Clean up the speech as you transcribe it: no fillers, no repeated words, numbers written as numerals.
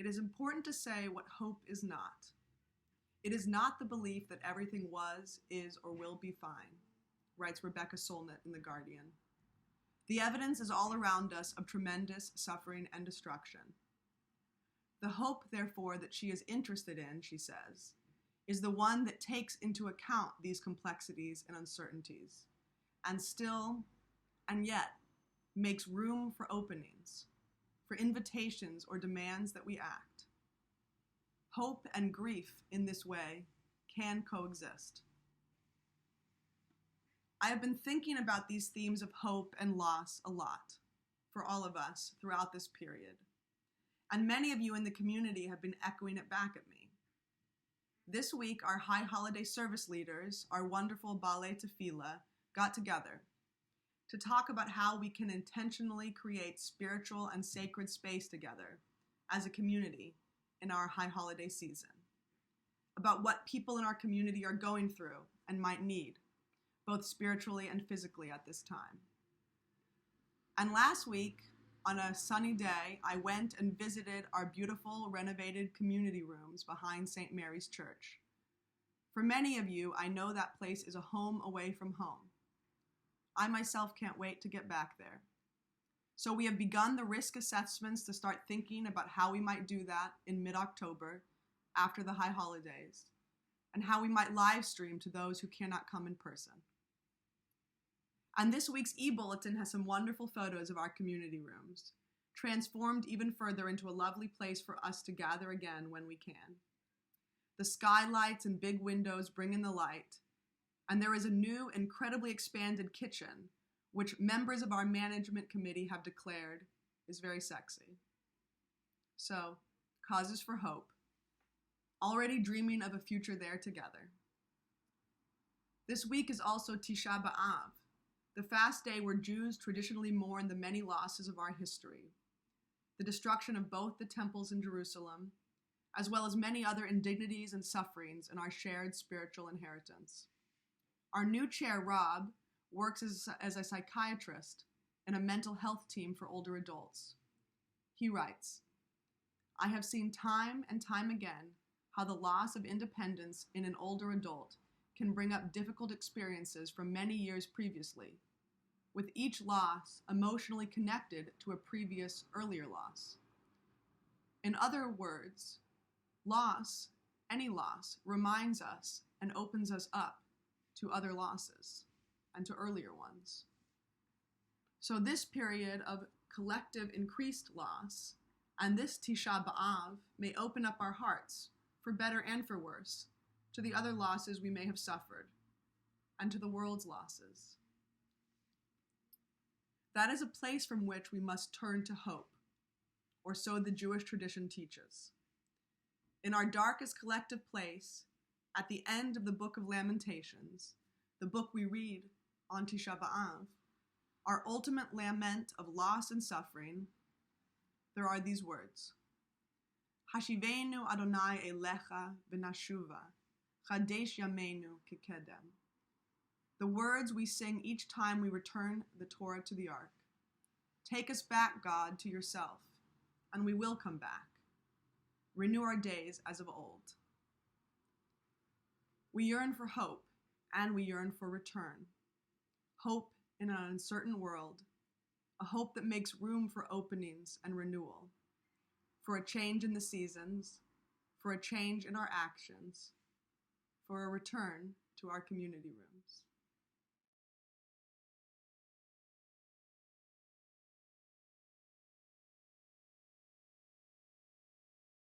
it is important to say what hope is not. It is not the belief that everything was, is, or will be fine, writes Rebecca Solnit in The Guardian. The evidence is all around us of tremendous suffering and destruction. The hope, therefore, that she is interested in, she says, is the one that takes into account these complexities and uncertainties, and still, and yet, makes room for openings, for invitations or demands that we act. Hope and grief in this way can coexist. I have been thinking about these themes of hope and loss a lot for all of us throughout this period, and many of you in the community have been echoing it back at me. This week, our high holiday service leaders, our wonderful Balei Tefillah, got together to talk about how we can intentionally create spiritual and sacred space together as a community in our high holiday season, about what people in our community are going through and might need, both spiritually and physically at this time. And last week, on a sunny day, I went and visited our beautiful renovated community rooms behind St. Mary's Church. For many of you, I know that place is a home away from home. I myself can't wait to get back there. So we have begun the risk assessments to start thinking about how we might do that in mid-October, after the high holidays, and how we might live stream to those who cannot come in person. And this week's e-bulletin has some wonderful photos of our community rooms, transformed even further into a lovely place for us to gather again when we can. The skylights and big windows bring in the light, and there is a new, incredibly expanded kitchen, which members of our management committee have declared is very sexy. So, causes for hope, already dreaming of a future there together. This week is also Tisha B'Av, the fast day where Jews traditionally mourn the many losses of our history, the destruction of both the temples in Jerusalem, as well as many other indignities and sufferings in our shared spiritual inheritance. Our new chair, Rob, works as a psychiatrist in a mental health team for older adults. He writes, "I have seen time and time again how the loss of independence in an older adult can bring up difficult experiences from many years previously, with each loss emotionally connected to a previous earlier loss. In other words, loss, any loss, reminds us and opens us up to other losses and to earlier ones. So this period of collective increased loss and this Tisha B'Av may open up our hearts, for better and for worse, to the other losses we may have suffered, and to the world's losses. That is a place from which we must turn to hope, or so the Jewish tradition teaches. In our darkest collective place, at the end of the Book of Lamentations, the book we read on Tisha B'Av, our ultimate lament of loss and suffering, there are these words: Hashivenu Adonai elecha v'nashuva, chadesh yameinu kekedem. The words we sing each time we return the Torah to the Ark. Take us back, God, to yourself, and we will come back. Renew our days as of old. We yearn for hope, and we yearn for return. Hope in an uncertain world, a hope that makes room for openings and renewal, for a change in the seasons, for a change in our actions, for a return to our community rooms.